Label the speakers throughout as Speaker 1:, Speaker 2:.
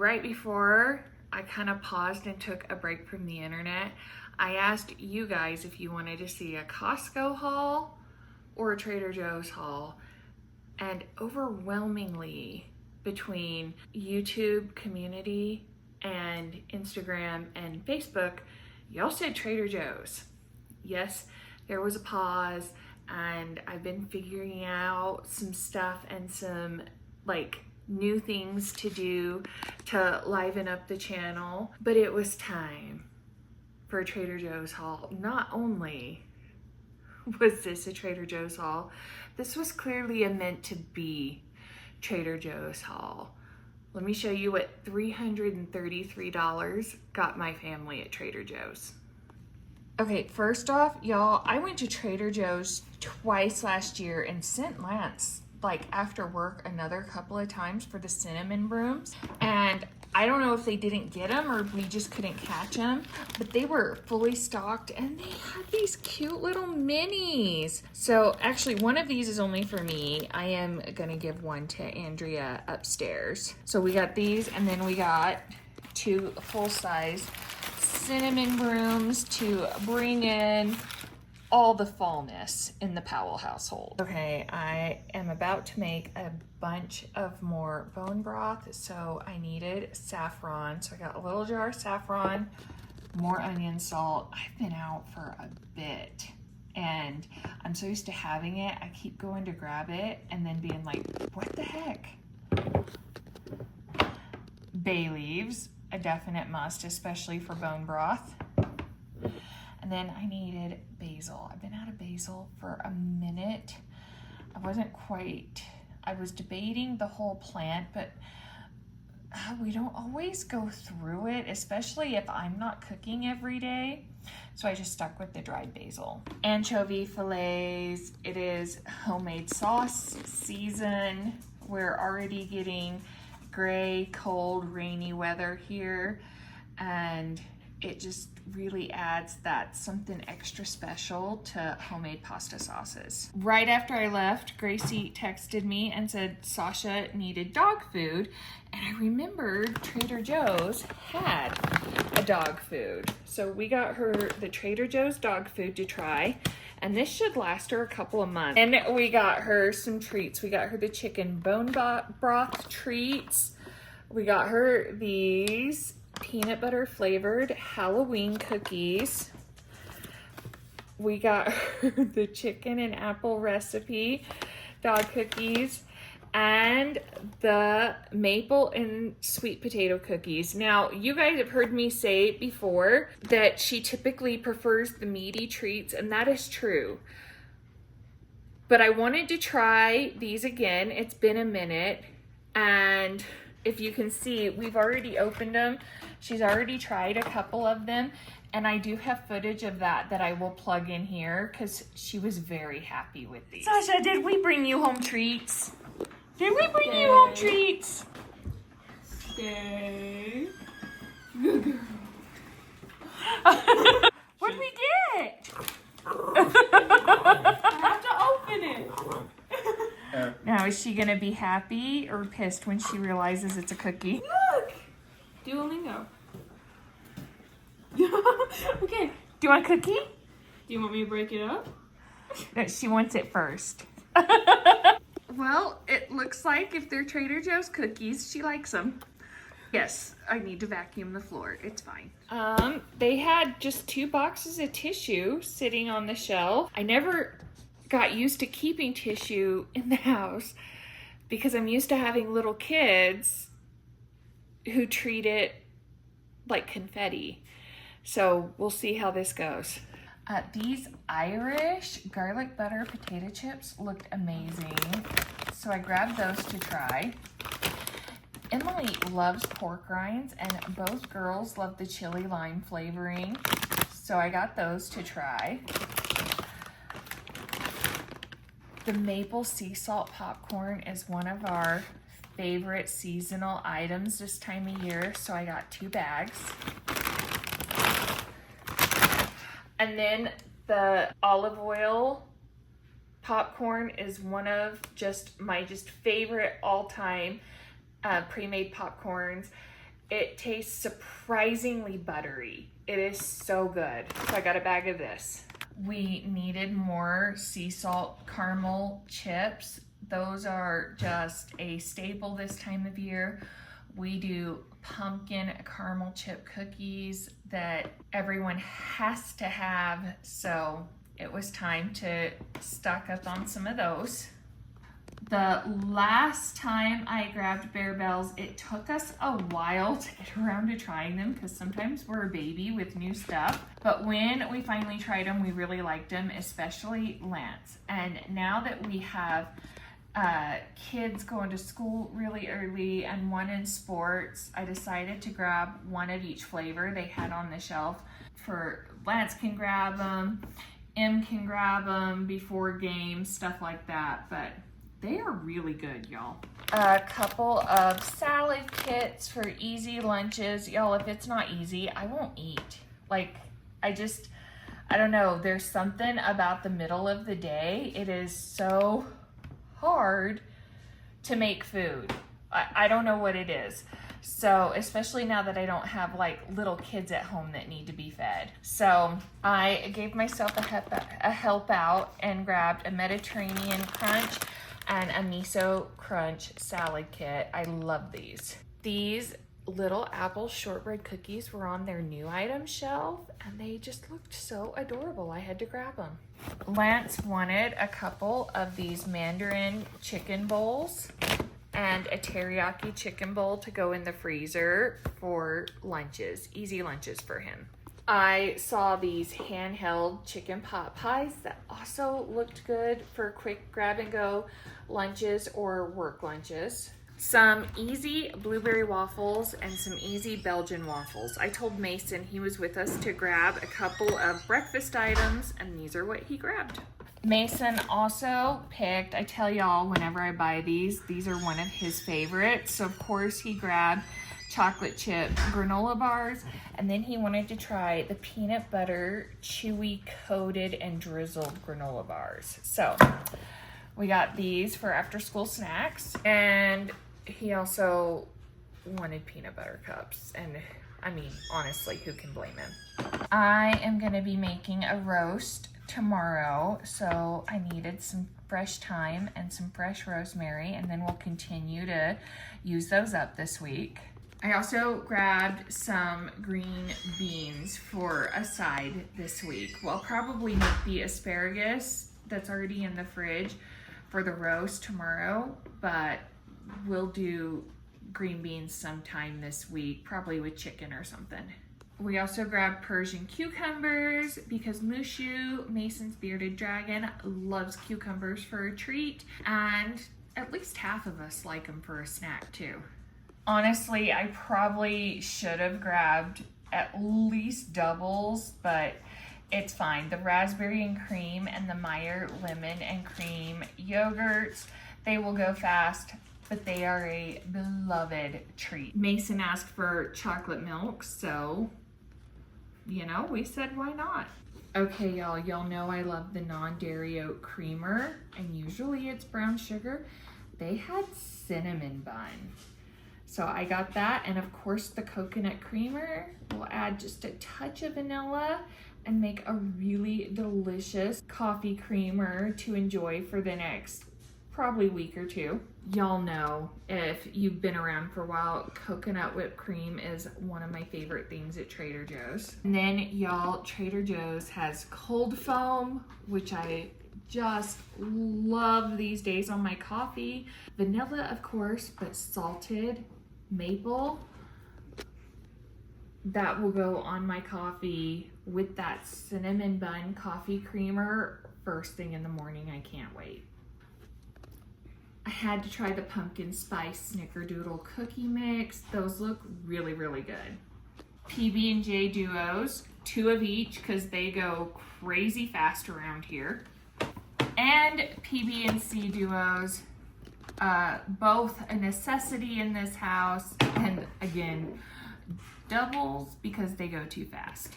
Speaker 1: right before I kind of paused and took a break from the internet, I asked you guys if you wanted to see a Costco haul or a Trader Joe's haul. And overwhelmingly, between YouTube community and Instagram and Facebook, y'all said Trader Joe's. Yes, there was a pause, and I've been figuring out some stuff and some like new things to do to liven up the channel, but it was time for a Trader Joe's haul. Not only was this a Trader Joe's haul, this was clearly a meant to be Trader Joe's haul. Let me show you what $333 got my family at Trader Joe's. Okay, first off, y'all, I went to Trader Joe's twice last year and sent Lance, like after work, another couple of times for the cinnamon brooms. And I don't know if they didn't get them or we just couldn't catch them, but they were fully stocked and they had these cute little minis. So actually one of these is only for me. I am gonna give one to Andrea upstairs. So we got these, and then we got 2 full-size cinnamon brooms to bring in all the fallness in the Powell household. Okay, I am about to make a bunch of more bone broth, so I needed saffron. So I got a little jar of saffron, more onion salt. I've been out for a bit and I'm so used to having it. I keep going to grab it and then being like, what the heck? Bay leaves, a definite must, especially for bone broth. And then I needed basil. I've been out of basil for a minute. I was debating the whole plant, but we don't always go through it, especially if I'm not cooking every day. So I just stuck with the dried basil. Anchovy fillets. It is homemade sauce season. We're already getting gray, cold, rainy weather here, and it just really adds that something extra special to homemade pasta sauces. Right after I left, Gracie texted me and said Sasha needed dog food, and I remembered Trader Joe's had a dog food. So we got her the Trader Joe's dog food to try, and this should last her a couple of months. And we got her some treats. We got her the chicken bone broth treats. We got her these peanut butter flavored Halloween cookies. We got her the chicken and apple recipe dog cookies and the maple and sweet potato cookies. Now, you guys have heard me say before that she typically prefers the meaty treats, and that is true. But I wanted to try these again. It's been a minute, and if you can see, we've already opened them. She's already tried a couple of them, and I do have footage of that I will plug in here because she was very happy with these. Sasha, did we bring you home treats? Did we bring you home treats? Stay. Good girl. What did we get? I have to open it. Now, is she gonna be happy or pissed when she realizes it's a cookie? Look! Duolingo. Okay. Do you want a cookie?
Speaker 2: Do you want me to break it up?
Speaker 1: No, she wants it first. Well, it looks like if they're Trader Joe's cookies, she likes them. Yes, I need to vacuum the floor. It's fine. They had just 2 boxes of tissue sitting on the shelf. I never got used to keeping tissue in the house because I'm used to having little kids who treat it like confetti. So we'll see how this goes. These Irish garlic butter potato chips looked amazing, so I grabbed those to try. Emily loves pork rinds, and both girls love the chili lime flavoring, so I got those to try. The maple sea salt popcorn is one of our favorite seasonal items this time of year, so I got 2 bags. And then the olive oil popcorn is one of my favorite all-time pre-made popcorns. It tastes surprisingly buttery. It is so good. So I got a bag of this. We needed more sea salt caramel chips. Those are just a staple this time of year. We do pumpkin caramel chip cookies that everyone has to have, so it was time to stock up on some of those. The last time I grabbed Bear Bells, it took us a while to get around to trying them because sometimes we're a baby with new stuff. But when we finally tried them, we really liked them, especially Lance. And now that we have kids going to school really early and one in sports, I decided to grab one of each flavor they had on the shelf. For Lance can grab them, Em can grab them before games, stuff like that. But they are really good, y'all. A couple of salad kits for easy lunches. Y'all, if it's not easy, I won't eat. Like, I don't know. There's something about the middle of the day. It is so hard to make food. I don't know what it is. So, especially now that I don't have like little kids at home that need to be fed. So, I gave myself a help out and grabbed a Mediterranean crunch and a miso crunch salad kit. I love these. These little apple shortbread cookies were on their new item shelf and they just looked so adorable. I had to grab them. Lance wanted a couple of these Mandarin chicken bowls and a teriyaki chicken bowl to go in the freezer for lunches, easy lunches for him. I saw these handheld chicken pot pies that also looked good for quick grab and go lunches or work lunches. Some easy blueberry waffles and some easy Belgian waffles. I told Mason he was with us to grab a couple of breakfast items, and these are what he grabbed. Mason also picked, I tell y'all whenever I buy these are one of his favorites. So of course he grabbed chocolate chip granola bars, and then he wanted to try the peanut butter chewy coated and drizzled granola bars. So we got these for after school snacks, and he also wanted peanut butter cups, and I mean, honestly, who can blame him? I am gonna be making a roast tomorrow, so I needed some fresh thyme and some fresh rosemary, and then we'll continue to use those up this week. I also grabbed some green beans for a side this week. Well, I'll probably make the asparagus that's already in the fridge for the roast tomorrow, but we'll do green beans sometime this week, probably with chicken or something. We also grabbed Persian cucumbers because Mushu, Mason's bearded dragon, loves cucumbers for a treat, and at least half of us like them for a snack too. Honestly, I probably should have grabbed at least doubles, but it's fine. The raspberry and cream and the Meyer lemon and cream yogurts, they will go fast, but they are a beloved treat. Mason asked for chocolate milk, so, you know, we said why not? Okay, y'all know I love the non-dairy oat creamer, and usually it's brown sugar. They had cinnamon bun. So I got that, and of course the coconut creamer. We'll add just a touch of vanilla and make a really delicious coffee creamer to enjoy for the next probably week or two. Y'all know, if you've been around for a while, coconut whipped cream is one of my favorite things at Trader Joe's. And then y'all, Trader Joe's has cold foam, which I just love these days on my coffee. Vanilla, of course, but salted maple. That will go on my coffee with that cinnamon bun coffee creamer first thing in the morning. I can't wait. I had to try the pumpkin spice snickerdoodle cookie mix. Those look really, really good. PB&J duos, 2 of each because they go crazy fast around here. And PB&C duos, both a necessity in this house, and again, doubles because they go too fast.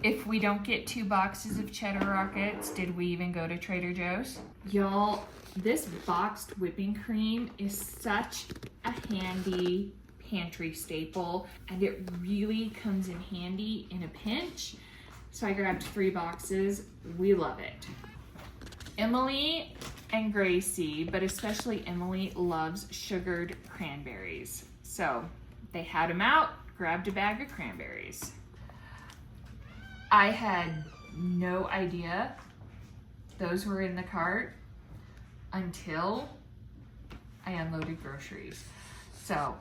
Speaker 1: If we don't get 2 boxes of cheddar rockets, did we even go to Trader Joe's? Y'all, this boxed whipping cream is such a handy pantry staple, and it really comes in handy in a pinch. So I grabbed 3 boxes. We love it. Emily and Gracie, but especially Emily, loves sugared cranberries. So they had them out, grabbed a bag of cranberries. I had no idea those were in the cart until I unloaded groceries. So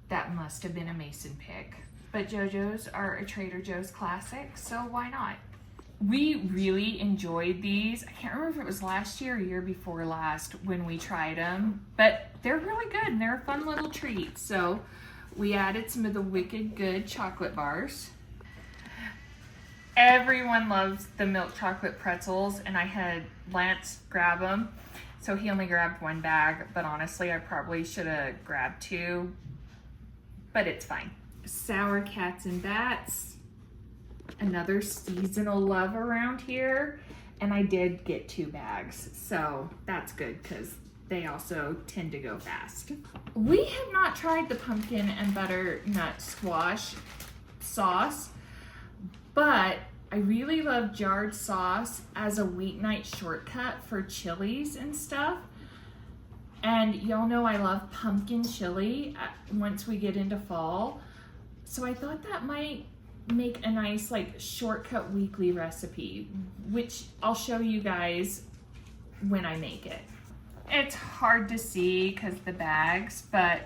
Speaker 1: that must have been a Mason pick. But JoJo's are a Trader Joe's classic, so why not? We really enjoyed these. I can't remember if it was last year or year before last when we tried them, but they're really good and they're a fun little treat. So we added some of the Wicked Good chocolate bars. Everyone loves the milk chocolate pretzels, and I had Lance grab them. So he only grabbed 1 bag, but honestly, I probably should have grabbed 2, but it's fine. Sour Cats and Bats, another seasonal love around here, and I did get 2 bags, so that's good because they also tend to go fast. We have not tried the pumpkin and butternut squash sauce, but I really love jarred sauce as a weeknight shortcut for chilies and stuff. And y'all know I love pumpkin chili once we get into fall. So I thought that might make a nice like shortcut weekly recipe, which I'll show you guys when I make it. It's hard to see because the bags, but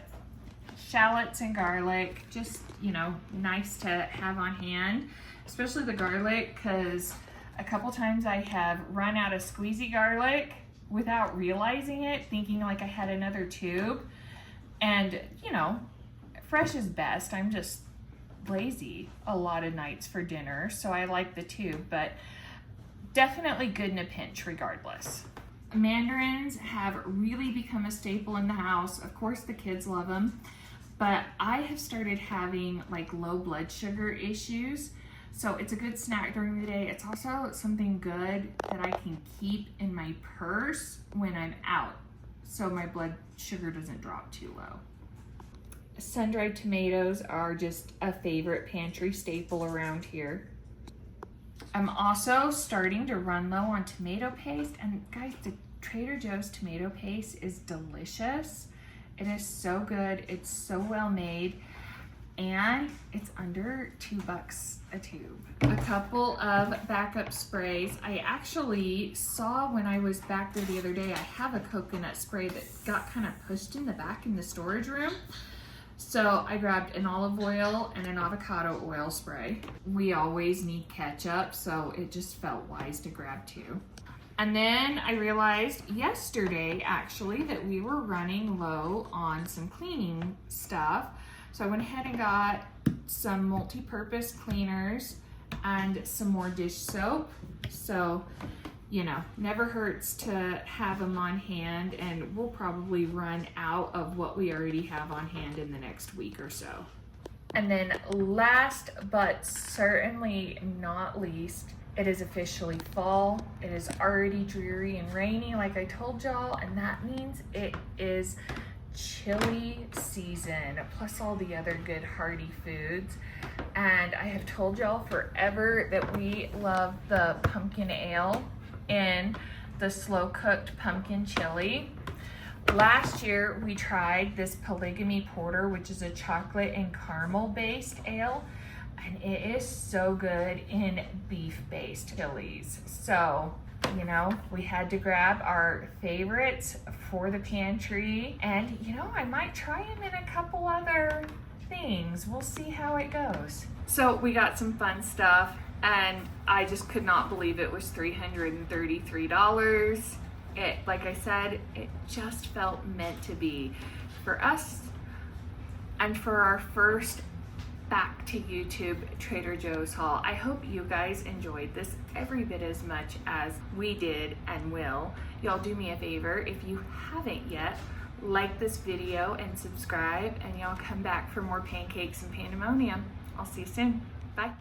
Speaker 1: shallots and garlic, just, you know, nice to have on hand, especially the garlic, because a couple times I have run out of squeezy garlic without realizing it, thinking like I had another tube. And, you know, fresh is best. I'm just lazy a lot of nights for dinner, so I like the tube, but definitely good in a pinch regardless. Mandarins have really become a staple in the house. Of course, the kids love them, but I have started having like low blood sugar issues, so it's a good snack during the day. It's also something good that I can keep in my purse when I'm out, so my blood sugar doesn't drop too low. Sun-dried tomatoes are just a favorite pantry staple around here. I'm also starting to run low on tomato paste, and guys, the Trader Joe's tomato paste is delicious. It is so good, it's so well made, and it's under $2 a tube. A couple of backup sprays. I actually saw when I was back there the other day, I have a coconut spray that got kind of pushed in the back in the storage room. So I grabbed an olive oil and an avocado oil spray. We always need ketchup, so it just felt wise to grab 2. And then I realized yesterday, actually, that we were running low on some cleaning stuff. So I went ahead and got some multi-purpose cleaners and some more dish soap. So, you know, never hurts to have them on hand, and we'll probably run out of what we already have on hand in the next week or so. And then last but certainly not least, it is officially fall. It is already dreary and rainy like I told y'all, and that means it is chili season, plus all the other good hearty foods. And I have told y'all forever that we love the pumpkin ale in the slow cooked pumpkin chili. Last year we tried this polygamy porter, which is a chocolate and caramel based ale, and it is so good in beef based chilies. So, you know, we had to grab our favorites for the pantry, and you know, I might try them in a couple other things. We'll see how it goes. So we got some fun stuff, and I just could not believe it was $333. It, like I said, it just felt meant to be for us and for our first back to YouTube Trader Joe's haul. I hope you guys enjoyed this every bit as much as we did and will. Y'all do me a favor, if you haven't yet, like this video and subscribe, and y'all come back for more pancakes and pandemonium. I'll see you soon. Bye.